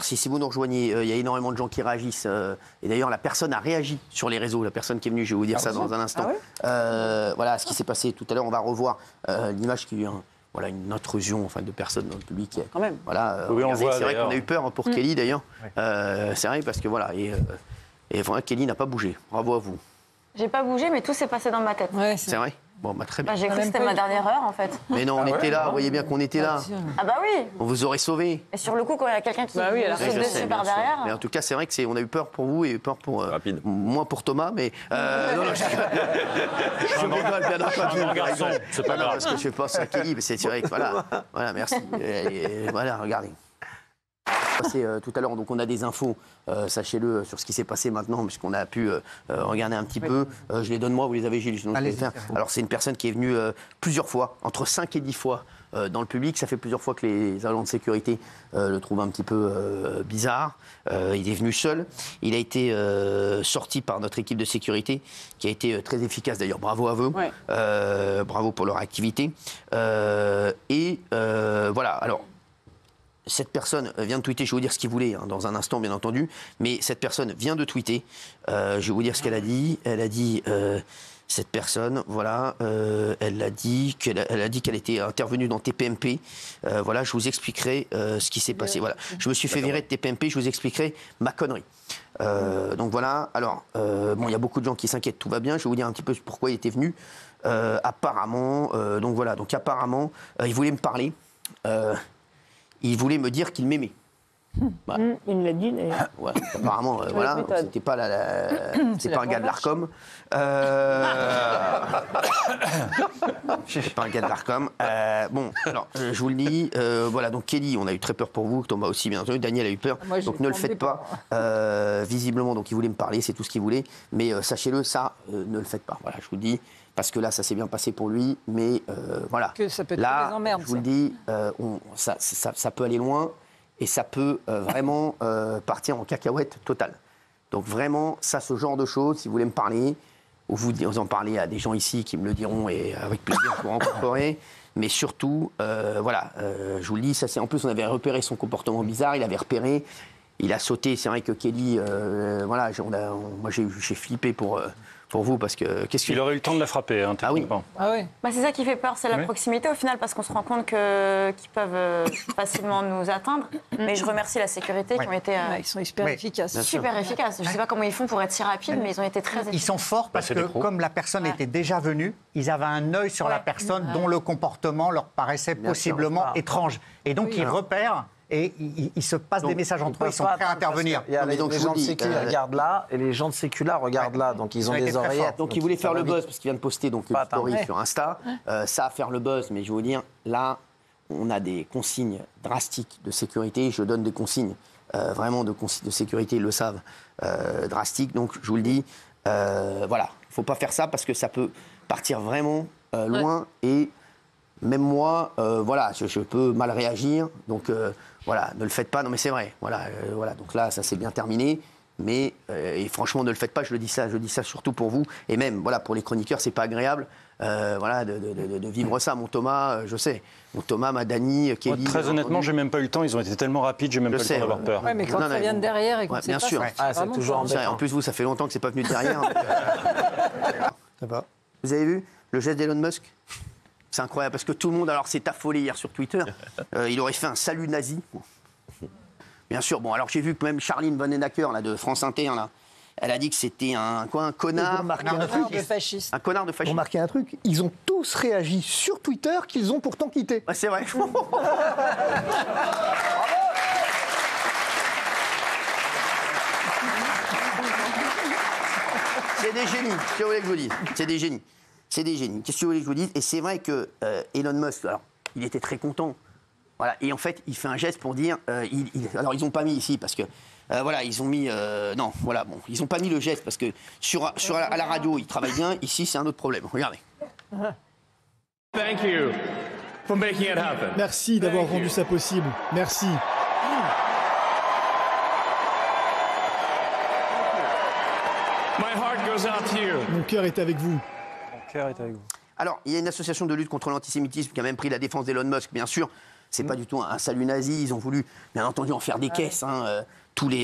si vous nous rejoignez, il y a énormément de gens qui réagissent. Et d'ailleurs, la personne a réagi sur les réseaux. La personne qui est venue, je vais vous dire ça dans un instant. Voilà ce qui s'est passé tout à l'heure. On va revoir l'image qui vient. Voilà une intrusion de personnes dans le public. Quand même. Voilà, oui, on voit, c'est vrai qu'on a eu peur pour Kelly d'ailleurs. C'est vrai parce que voilà. Et voilà, Kelly n'a pas bougé. Bravo à vous. J'ai pas bougé, mais tout s'est passé dans ma tête. Ouais, c'est vrai. Bon, très bien. J'ai cru que c'était ma dernière heure, en fait. Mais non, on était là. Vous voyez bien qu'on était là. Ah bah oui. On vous aurait sauvé. Et sur le coup, quand il y a quelqu'un qui saute dessus par derrière. Mais en tout cas, c'est vrai que on a eu peur pour vous et peur pour moins pour Thomas, mais non, je rigole bien entendu. C'est pas grave. Parce que je pense à Kelly, mais c'est vrai que voilà, merci. Et voilà, regardez. Tout à l'heure, donc on a des infos, sachez-le, sur ce qui s'est passé maintenant, puisqu'on a pu regarder un petit peu. Je les donne moi, vous les avez, Gilles. Alors c'est une personne qui est venue plusieurs fois, entre 5 et 10 fois dans le public. Ça fait plusieurs fois que les agents de sécurité le trouvent un petit peu bizarre. Il est venu seul. Il a été sorti par notre équipe de sécurité, qui a été très efficace d'ailleurs. Bravo à eux. Bravo pour leur activité. Voilà, alors... Cette personne vient de tweeter, je vais vous dire ce qu'il voulait dans un instant bien entendu, mais cette personne vient de tweeter, je vais vous dire ce qu'elle a dit. Elle a dit, cette personne, voilà, elle a dit qu'elle était intervenue dans TPMP. Voilà, je vous expliquerai ce qui s'est passé. Voilà, je me suis fait virer de TPMP, je vous expliquerai ma connerie. Donc voilà, alors, bon, il y a beaucoup de gens qui s'inquiètent, tout va bien, je vais vous dire un petit peu pourquoi il était venu. Apparemment, donc voilà, donc apparemment, il voulait me parler. Il voulait me dire qu'il m'aimait. Voilà. Il me l'a dit d'ailleurs. Ouais, apparemment, voilà, c'était pas c'était pas un gars de l'Arcom. C'est pas un gars de l'Arcom. Bon, alors, je vous le dis, voilà, donc Kelly, on a eu très peur pour vous, Thomas aussi, bien entendu, Daniel a eu peur, donc ne le faites pas. Visiblement, donc il voulait me parler, c'est tout ce qu'il voulait, mais sachez-le, ça, ne le faites pas. Voilà, je vous le dis. Parce que là, ça s'est bien passé pour lui, mais voilà. Que ça peut être là, des emmerdes, je vous le dis, ça peut aller loin et ça peut vraiment partir en cacahuète totale. Donc vraiment, ça, ce genre de choses, si vous voulez me parler, ou vous en parlez à des gens ici qui me le diront et avec plaisir, je vous rencontrerai. Mais surtout, voilà, je vous le dis, ça c'est en plus, on avait repéré son comportement bizarre, il avait repéré, il a sauté. C'est vrai que Kelly, voilà, moi j'ai flippé pour vous, parce que... Il aurait eu le temps de la frapper, hein, techniquement. Ah oui. Bah, c'est ça qui fait peur, c'est la proximité au final, parce qu'on se rend compte qu'ils peuvent facilement nous atteindre. Mais je remercie la sécurité qui ont été... Ils sont super efficaces. Super efficaces. Je ne sais pas comment ils font pour être si rapides, mais ils ont été très efficaces. Ils sont forts parce que, comme la personne était déjà venue, ils avaient un œil sur la personne dont le comportement leur paraissait possiblement étrange. Et donc, ils repèrent... Et ils se passent des messages entre eux, ils sont prêts à intervenir. Il y a les gens de sécu regardent là, et les gens de sécu là regardent là, donc ils ont des oreillettes. Donc il voulait faire le buzz, parce qu'il vient de poster donc, une story sur Insta. Ça va faire le buzz, mais je vais vous dire, là, on a des consignes drastiques de sécurité. Je donne des consignes, vraiment de sécurité, ils le savent, drastiques. Donc je vous le dis, voilà, il ne faut pas faire ça, parce que ça peut partir vraiment loin. Et même moi, voilà, je peux mal réagir. Donc... voilà, ne le faites pas. Non, mais c'est vrai. Voilà, voilà. Donc là, ça s'est bien terminé. Mais et franchement, ne le faites pas. Je dis ça surtout pour vous. Et même, voilà, pour les chroniqueurs, c'est pas agréable. Voilà, de vivre ça. Mon Thomas, je sais. Mon Thomas, ma Dani, Kelly. Très honnêtement, j'ai même pas eu le temps. Ils ont été tellement rapides, j'ai même pas eu le temps d'avoir peur. Ouais, mais quand ça vient de derrière et qu'on sait bien pas, sûr. C'est toujours embêtant. En plus, vous, ça fait longtemps que c'est pas venu de derrière. Ça va. Vous avez vu le geste d'Elon Musk? C'est incroyable, parce que tout le monde, alors s'est affolé hier sur Twitter, il aurait fait un salut nazi. Bien sûr, bon, alors j'ai vu que même Charline Vanhoenacker, là, de France Inter, là, elle a dit que c'était un connard. Un connard de fasciste. Un connard de fasciste. Remarquez un truc, ils ont tous réagi sur Twitter qu'ils ont pourtant quitté. Ouais, c'est vrai. C'est des génies, qu'est-ce que vous voulez que je vous dise? C'est des génies. C'est des génies. Qu'est-ce que vous voulez que je vous dise? Et c'est vrai que Elon Musk, alors, il était très content. Voilà. Et en fait, il fait un geste pour dire... alors, ils n'ont pas mis ici, parce que... voilà, ils ont mis... non, voilà, bon. Ils n'ont pas mis le geste, parce que à la radio, ils travaillent bien. Ici, c'est un autre problème. Regardez. Thank you for making it happen. Merci d'avoir rendu ça possible. Merci. My heart goes out to you. Mon cœur est avec vous. Mon cœur est avec vous. Alors, il y a une association de lutte contre l'antisémitisme qui a même pris la défense d'Elon Musk, bien sûr. c'est pas du tout un salut nazi. Ils ont voulu, bien entendu, en faire des caisses. Hein,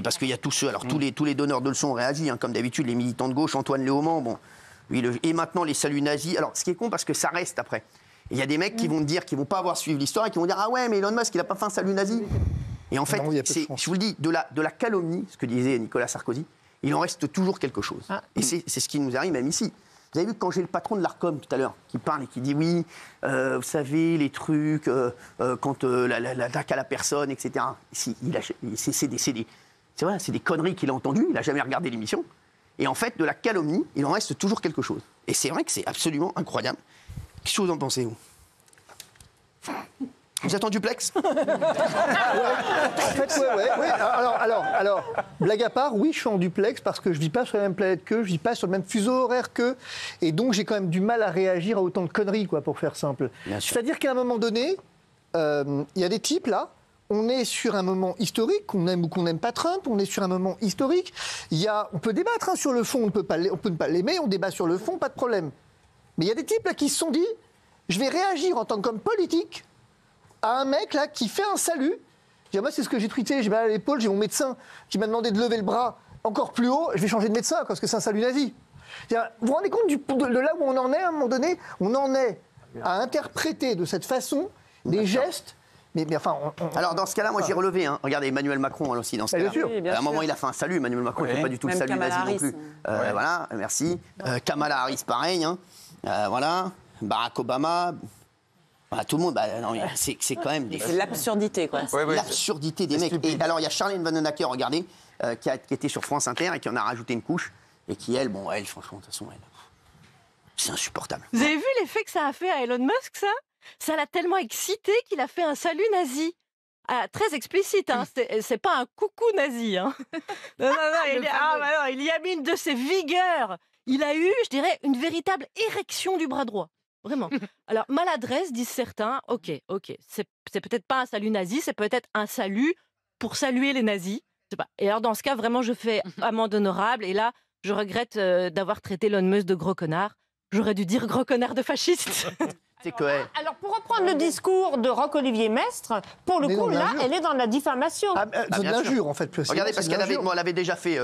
parce qu'il y a tous ceux, alors tous les donneurs de leçons ont réagi, hein, comme d'habitude, les militants de gauche, Antoine Léaumont, bon, et maintenant les saluts nazis. Alors, ce qui est con, parce que ça reste après. Il y a des mecs qui vont te dire, qui vont pas avoir suivi l'histoire et qui vont dire, ah ouais, mais Elon Musk, il a pas fait un salut nazi. Et en fait, je vous le dis, de la calomnie, ce que disait Nicolas Sarkozy, il en reste toujours quelque chose. Et c'est ce qui nous arrive même ici. Vous avez vu quand j'ai le patron de l'Arcom tout à l'heure qui parle et qui dit oui, vous savez, les trucs, quand l'attaque à la personne, etc. C'est des conneries qu'il a entendues, il n'a jamais regardé l'émission. Et en fait, de la calomnie, il en reste toujours quelque chose. Et c'est vrai que c'est absolument incroyable. Qu'est-ce que vous en pensez, vous ? Vous êtes en duplex ? En fait, ouais. Alors, blague à part, oui, je suis en duplex parce que je vis pas sur la même planète qu'eux, je vis pas sur le même fuseau horaire qu'eux, et donc j'ai quand même du mal à réagir à autant de conneries, quoi, pour faire simple. C'est-à-dire qu'à un moment donné, il y a des types là. On est sur un moment historique, qu'on aime ou qu'on n'aime pas Trump, on est sur un moment historique. On peut débattre hein, sur le fond, on peut ne pas l'aimer, on débat sur le fond, pas de problème. Mais il y a des types là qui se sont dit, je vais réagir en tant qu'homme politique à un mec là qui fait un salut. Moi, c'est ce que j'ai tweeté, j'ai mal à l'épaule, j'ai mon médecin qui m'a demandé de lever le bras encore plus haut, je vais changer de médecin parce que c'est un salut nazi. Vous vous rendez compte de là où on en est à un moment donné? On en est à interpréter de cette façon des gestes. Mais enfin, alors dans ce cas-là, moi j'ai relevé. Hein. Regardez, Emmanuel Macron aussi dans ce cas-là. Oui, à un moment, il a fait un salut. Emmanuel Macron, il ne fait pas du tout le salut nazi non plus. Voilà, merci. Kamala Harris, pareil. Hein. Voilà. Barack Obama. Voilà, tout le monde. C'est quand même des. C'est l'absurdité, quoi. L'absurdité des mecs. Et alors, il y a Charlène Vanhoenacker, regardez, qui était sur France Inter et qui en a rajouté une couche. Et qui, elle, franchement, de toute façon, c'est insupportable. Vous avez vu l'effet que ça a fait à Elon Musk, ça ? Ça l'a tellement excité qu'il a fait un salut nazi. Très explicite, hein. C'est pas un coucou nazi. Hein. Non, il y a mis une de ses vigueurs. Il a eu, je dirais, une véritable érection du bras droit. Vraiment. Alors, maladresse, disent certains. Ok. C'est peut-être pas un salut nazi, c'est peut-être un salut pour saluer les nazis. Je sais pas. Et alors, dans ce cas, vraiment, je fais amende honorable. Et là, je regrette d'avoir traité Elon Musk de gros connard. J'aurais dû dire gros connard de fasciste. Alors, pour reprendre le discours de Roch-Olivier Mestre, pour le coup, là, elle est dans la diffamation. C'est de l'injure, en fait. Regardez, parce qu'elle l'avait déjà fait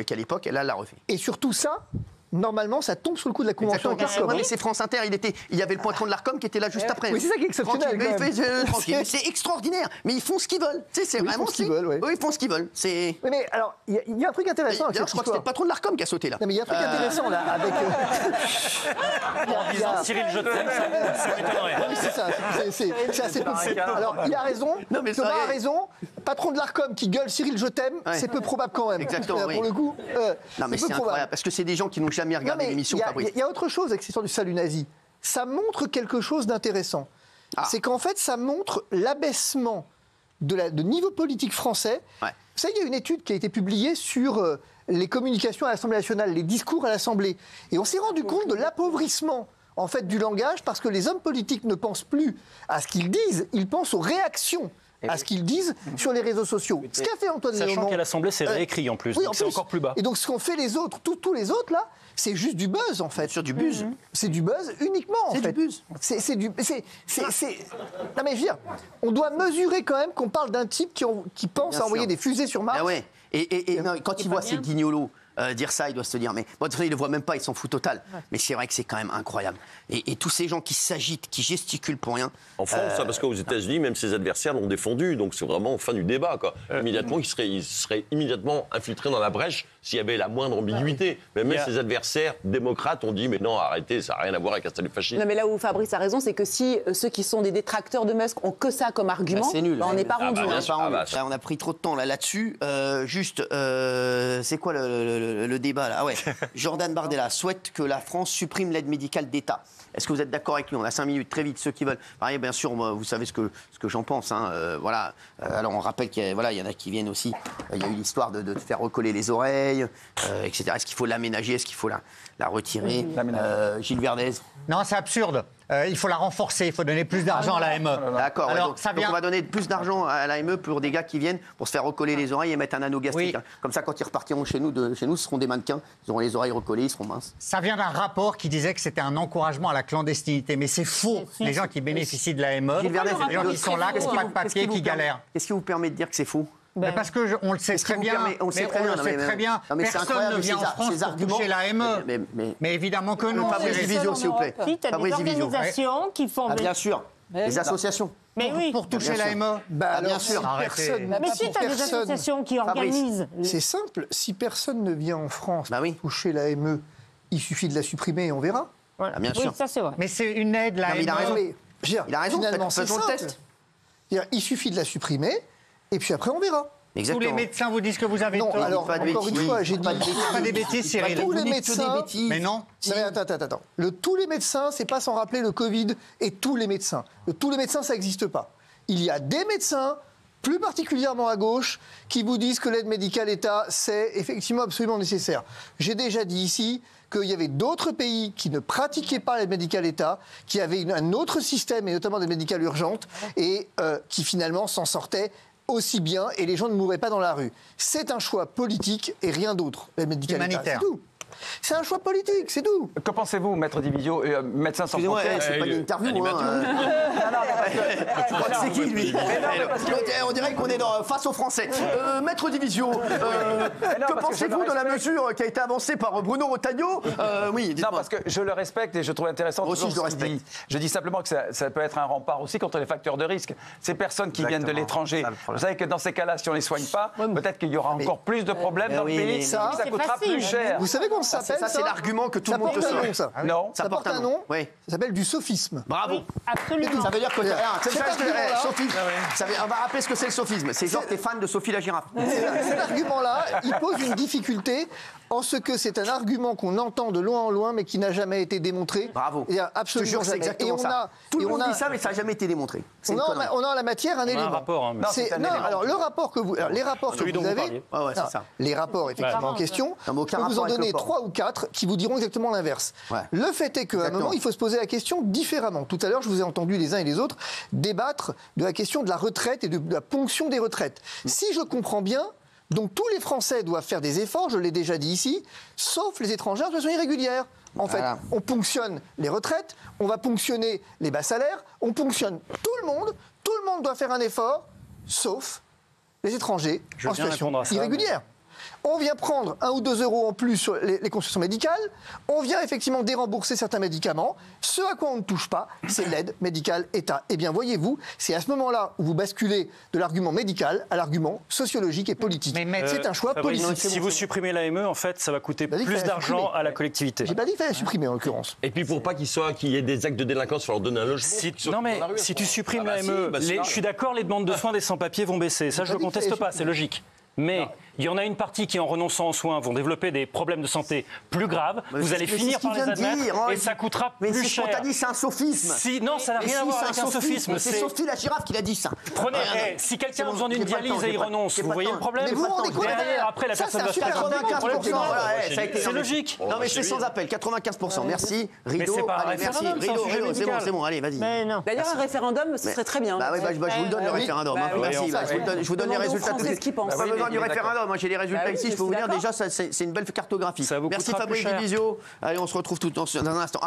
qu'à l'époque, et là, elle l'a refait. Et surtout ça, normalement, ça tombe sous le coup de la convention Intercom. Oui, c'est France Inter, il y avait le patron de l'Arcom qui était là juste après. Oui, c'est ça qui est exceptionnel. C'est extraordinaire, mais ils font ce qu'ils veulent. C'est vraiment ce qu'ils veulent. Oui, ils font ce qu'ils veulent. Oui, mais alors, il y a un truc intéressant. Je crois que c'était le patron de l'Arcom qui a sauté là. Non, mais il y a un truc intéressant là, avec. En disant Cyril, je t'aime, ça m'étonnerait. Oui, c'est ça, c'est assez peu. Alors, il a raison, Thomas a raison. Patron de l'Arcom qui gueule Cyril, je t'aime, c'est peu probable quand même. Exactement. Pour le coup, non, mais c'est incroyable, parce que c'est des gens qui n'ont jamais regardé l'émission. Il y a autre chose avec cette histoire du salut nazi. Ça montre quelque chose d'intéressant. C'est qu'en fait, ça montre l'abaissement de niveau politique français. Vous savez, il y a une étude qui a été publiée sur les communications à l'Assemblée nationale, les discours à l'Assemblée. Et on s'est rendu compte de l'appauvrissement en fait, du langage parce que les hommes politiques ne pensent plus à ce qu'ils disent, ils pensent aux réactions à ce qu'ils disent sur les réseaux sociaux. Ce qu'a fait Antoine Léaumont... Sachant qu'à l'Assemblée, c'est réécrit en plus, donc c'est encore plus bas. Et donc ce qu'ont fait les autres, tous les autres, là, c'est juste du buzz, en fait. Sur du buzz. C'est du buzz uniquement, en fait. C'est du buzz. Non, mais je veux dire, on doit mesurer quand même qu'on parle d'un type qui pense à envoyer des fusées sur Mars. Ah ouais. Et non, quand il voit ces guignolos dire ça, il doit se dire, mais bon, de toute façon, il ne le voit même pas, il s'en fout total. Mais c'est vrai que c'est quand même incroyable. Et tous ces gens qui s'agitent, qui gesticulent pour rien. En France, parce qu'aux États-Unis, même ses adversaires l'ont défendu, donc c'est vraiment fin du débat, quoi. Immédiatement, il serait immédiatement infiltré dans la brèche s'il y avait la moindre ambiguïté. Mais même ses adversaires démocrates ont dit, mais non, arrêtez, ça n'a rien à voir avec un salut fasciste. Non, mais là où Fabrice a raison, c'est que si ceux qui sont des détracteurs de Musk ont que ça comme argument, c'est nul. On n'est pas rendu. On a pris trop de temps là-dessus. C'est quoi le débat là? Jordan Bardella souhaite que la France supprime l'aide médicale d'État. Est-ce que vous êtes d'accord avec lui? On a 5 minutes, très vite, ceux qui veulent. Pareil, bien sûr, moi, vous savez ce que j'en pense. Hein, voilà. Alors, on rappelle qu'il y en a qui viennent aussi Il y a eu l'histoire de faire recoller les oreilles, etc. Est-ce qu'il faut l'aménager? Est-ce qu'il faut la retirer? Gilles Verdez? Non, c'est absurde. Il faut la renforcer, il faut donner plus d'argent à l'AME. D'accord, Alors, donc, ça vient... donc on va donner plus d'argent à l'AME pour des gars qui viennent pour se faire recoller les oreilles et mettre un anneau gastrique. Oui. Comme ça, quand ils repartiront chez nous, ce seront des mannequins, ils auront les oreilles recollées, ils seront minces. Ça vient d'un rapport qui disait que c'était un encouragement à la clandestinité. Mais c'est faux. Les gens qui bénéficient de l'AME, Gilles Verdez, les gens qui sont là, qui n'ont pas de papier, qui galèrent. Qu'est-ce qui vous permet de dire que c'est faux? Mais parce que on le sait très bien. On le sait très bien. Personne ne vient en France pour toucher l'AME. Mais évidemment que non. Fabrice Divisio, s'il vous plaît. Si, tu as des organisations qui font... Bien sûr. Les associations. Mais oui. Pour toucher l'AME. Bien sûr. Mais si tu as des associations qui organisent... C'est simple. Si personne ne vient en France pour toucher l'AME, il suffit de la supprimer et on verra. Bien sûr. Oui, ça c'est vrai. Mais c'est une aide, l'AME. Il a raison. Il a raison. Finalement, faisons le test. Il suffit de la supprimer. Et puis après, on verra. Exactement. Tous les médecins vous disent que vous avez tort. Alors, encore une fois, j'ai dit... Pas des bêtises, Cyril. Tous les médecins... Mais non. Attends. Tous les médecins, c'est pas sans rappeler le Covid et tous les médecins. Tous les médecins, ça n'existe pas. Il y a des médecins, plus particulièrement à gauche, qui vous disent que l'aide médicale État, c'est effectivement absolument nécessaire. J'ai déjà dit ici qu'il y avait d'autres pays qui ne pratiquaient pas l'aide médicale État, qui avaient un autre système, et notamment l'aide médicale urgente, et qui finalement s'en sortaient aussi bien, et les gens ne mouraient pas dans la rue. C'est un choix politique et rien d'autre, l'aide médicale État, c'est tout. C'est un choix politique, c'est tout. Que pensez-vous, Maître Divisio, Médecins sans frontières? C'est pas une interview, tu crois que c'est qui, lui? On dirait qu'on est face aux Français. Maître Divisio, que pensez-vous de la mesure qui a été avancée par Bruno Retailleau? Oui, non, parce que je le respecte et je trouve intéressant. Aussi, je le respecte. Je dis simplement que ça peut être un rempart aussi contre les facteurs de risque. Ces personnes qui viennent de l'étranger, vous savez que dans ces cas-là, si on ne les soigne pas, peut-être qu'il y aura encore plus de problèmes dans le pays, ça coûtera plus cher. Vous savez comment ça s'appelle? Ça, c'est l'argument que tout le monde te sait. Non. Ça porte un nom. Oui. Ça s'appelle du sophisme. Bravo. Absolument. Ça veut dire que on va rappeler ce que c'est le sophisme. C'est genre t'es fan de Sophie la girafe. Cet argument-là, il pose une difficulté en ce que c'est un argument qu'on entend de loin en loin, mais qui n'a jamais été démontré. Bravo. Il y a absolument c'est exactement ça. Tout le monde dit ça, mais ça n'a jamais été démontré. On a en la matière un élément. Un rapport. Alors le rapport que vous, les rapports que vous avez, les rapports effectivement en question, je peux vous en donner 3 ou 4 qui vous diront exactement l'inverse. Le fait est qu'à un moment, il faut se poser la question différemment. Tout à l'heure, je vous ai entendu les uns et les autres débattre de la question de la retraite et de la ponction des retraites. Si je comprends bien, donc tous les Français doivent faire des efforts, je l'ai déjà dit ici, sauf les étrangers en situation irrégulière. En fait, on ponctionne les retraites, on va ponctionner les bas salaires, on ponctionne tout le monde doit faire un effort, sauf les étrangers en situation irrégulière. On vient prendre 1 ou 2 euros en plus sur les consultations médicales. On vient effectivement dérembourser certains médicaments. Ce à quoi on ne touche pas, c'est l'aide médicale État. Eh bien, voyez-vous, c'est à ce moment-là où vous basculez de l'argument médical à l'argument sociologique et politique. C'est un choix politique. Si vous supprimez l'AME, en fait, ça va coûter plus d'argent à la collectivité. J'ai pas dit qu'il fallait la supprimer, en l'occurrence. Et puis pour pas qu'il y ait des actes de délinquance, il faut leur donner un logement. Non mais si tu supprimes l'AME, je suis d'accord, les demandes de soins des sans-papiers vont baisser. Ça, je ne le conteste pas, c'est logique. Mais il y en a une partie qui, en renonçant aux soins, vont développer des problèmes de santé plus graves. Vous allez finir par les admettre et ça coûtera plus cher. Mais c'est c'est un sophisme. Non, ça n'a rien à voir avec un sophisme. C'est Sophie la girafe qui l'a dit ça. Prenez, si quelqu'un a besoin d'une dialyse et il renonce, vous voyez le problème? Derrière, après, la personne va se faire 95%. C'est logique. Non, mais c'est sans appel. 95%. Merci. Rideau. Allez, merci. Rideau, c'est bon. Allez, vas-y. D'ailleurs, un référendum, ce serait très bien. Je vous donne le référendum. Merci. Je vous donne les résultats tout de suite. Pas besoin du référendum. J'ai les résultats ici, je peux vous dire déjà, c'est une belle cartographie. Merci Fabrice Divisio. Allez, on se retrouve tout dans un instant.